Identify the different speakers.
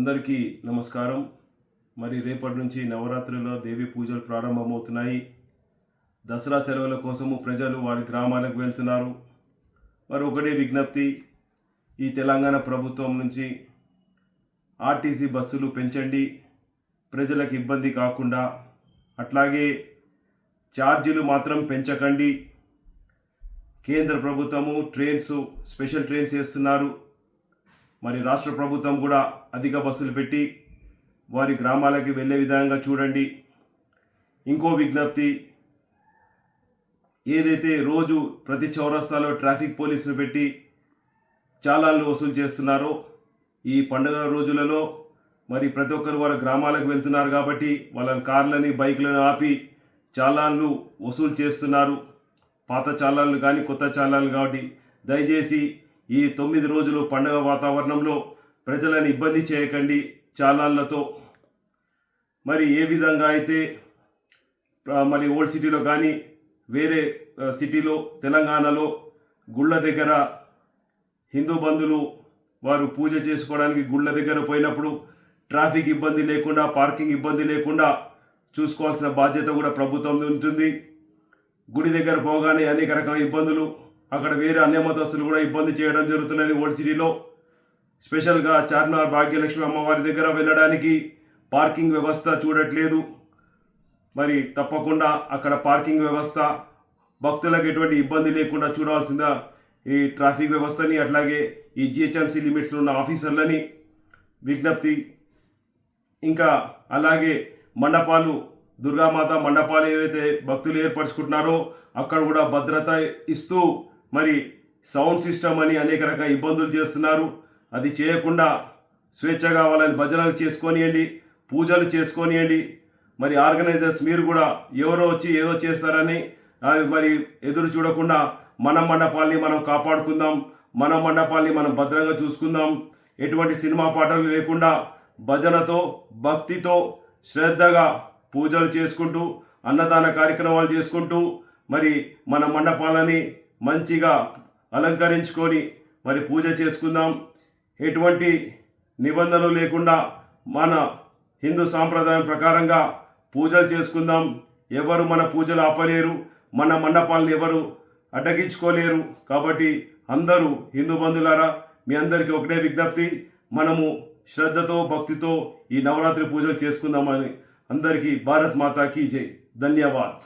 Speaker 1: అందరికీ నమస్కారం. మరి రేపటి నుంచి నవరాత్రుల్లో దేవి పూజలు ప్రారంభమవుతున్నాయి. దసరా సెలవుల కోసము ప్రజలు వారి గ్రామాలకు వెళ్తున్నారు. మరి ఒకటే విజ్ఞప్తి, ఈ తెలంగాణ ప్రభుత్వం నుంచి ఆర్టీసీ బస్సులు పెంచండి, ప్రజలకు ఇబ్బంది కాకుండా. అట్లాగే ఛార్జీలు మాత్రం పెంచకండి. కేంద్ర ప్రభుత్వము స్పెషల్ ట్రైన్స్ వేస్తున్నారు. మరి రాష్ట్ర ప్రభుత్వం కూడా అధిక బస్సులు పెట్టి వారి గ్రామాలకి వెళ్ళే విధంగా చూడండి. ఇంకో విజ్ఞప్తి, ఏదైతే రోజు ప్రతి చౌరస్తాలో ట్రాఫిక్ పోలీసులు పెట్టి చాలాన్లు వసూలు చేస్తున్నారో, ఈ పండుగ రోజులలో మరి ప్రతి ఒక్కరు వాళ్ళ గ్రామాలకు వెళ్తున్నారు కాబట్టి వాళ్ళ కార్లని బైక్లను ఆపి చాలాన్లు వసూలు చేస్తున్నారు. పాత చాలాన్లు కానీ కొత్త చాలాన్లు కాబట్టి దయచేసి ఈ 9 రోజులు పండుగ వాతావరణంలో ప్రజలను ఇబ్బంది చేయకండి చాలాన్లతో. మరి ఏ విధంగా అయితే మరి ఓల్డ్ సిటీలో కానీ వేరే సిటీలో తెలంగాణలో గుళ్ళ దగ్గర హిందూ బంధువులు వారు పూజ చేసుకోవడానికి గుళ్ళ దగ్గర పోయినప్పుడు ట్రాఫిక్ ఇబ్బంది లేకుండా, పార్కింగ్ ఇబ్బంది లేకుండా చూసుకోవాల్సిన బాధ్యత కూడా ప్రభుత్వం ఉంటుంది. గుడి దగ్గర పోగానే అనేక రకాల ఇబ్బందులు, అక్కడ వేరే అన్య మతస్థులు కూడా ఇబ్బంది చేయడం జరుగుతున్నది. ఓల్డ్ సిటీలో స్పెషల్గా చార్మినార్ భాగ్యలక్ష్మి అమ్మవారి దగ్గర వెళ్ళడానికి పార్కింగ్ వ్యవస్థ చూడట్లేదు. మరి తప్పకుండా అక్కడ పార్కింగ్ వ్యవస్థ భక్తులకు ఎటువంటి ఇబ్బంది లేకుండా చూడాల్సిందా ఈ ట్రాఫిక్ వ్యవస్థని, అట్లాగే ఈ జిహెచ్ఎంసీ లిమిట్స్లో ఉన్న ఆఫీసర్లని విజ్ఞప్తి. ఇంకా అలాగే మండపాలు, దుర్గామాత మండపాలు ఏవైతే భక్తులు ఏర్పరచుకుంటున్నారో అక్కడ కూడా భద్రత ఇస్తూ మరి సౌండ్ సిస్టమ్ అని అనేక రకాల ఇబ్బందులు చేస్తున్నారు. అది చేయకుండా స్వేచ్ఛగా వాళ్ళని భజనలు చేసుకొనియండి, పూజలు చేసుకొనియండి. మరి ఆర్గనైజర్స్ మీరు కూడా ఎవరో వచ్చి ఏదో చేస్తారని మరి ఎదురు చూడకుండా మన మండపాల్ని మనం కాపాడుకుందాం, మన మండపాల్ని మనం భద్రంగా చూసుకుందాం. ఎటువంటి సినిమా పాటలు లేకుండా భజనతో, భక్తితో, శ్రద్ధగా పూజలు చేసుకుంటూ, అన్నదాన కార్యక్రమాలు చేసుకుంటూ మరి మన మండపాలని మంచిగా అలంకరించుకొని మరి పూజ చేసుకుందాం. ఎటువంటి నిబంధనలు లేకుండా మన హిందూ సాంప్రదాయం ప్రకారంగా పూజలు చేసుకుందాం. ఎవరు మన పూజలు ఆపలేరు, మన మండపాలను ఎవరు అడ్డగించుకోలేరు. కాబట్టి అందరూ హిందూ బంధువులారా, మీ అందరికీ ఒకటే విజ్ఞప్తి, మనము శ్రద్ధతో, భక్తితో ఈ నవరాత్రి పూజలు చేసుకుందామని. అందరికీ భారత్ మాతా కీ జై. ధన్యవాద్.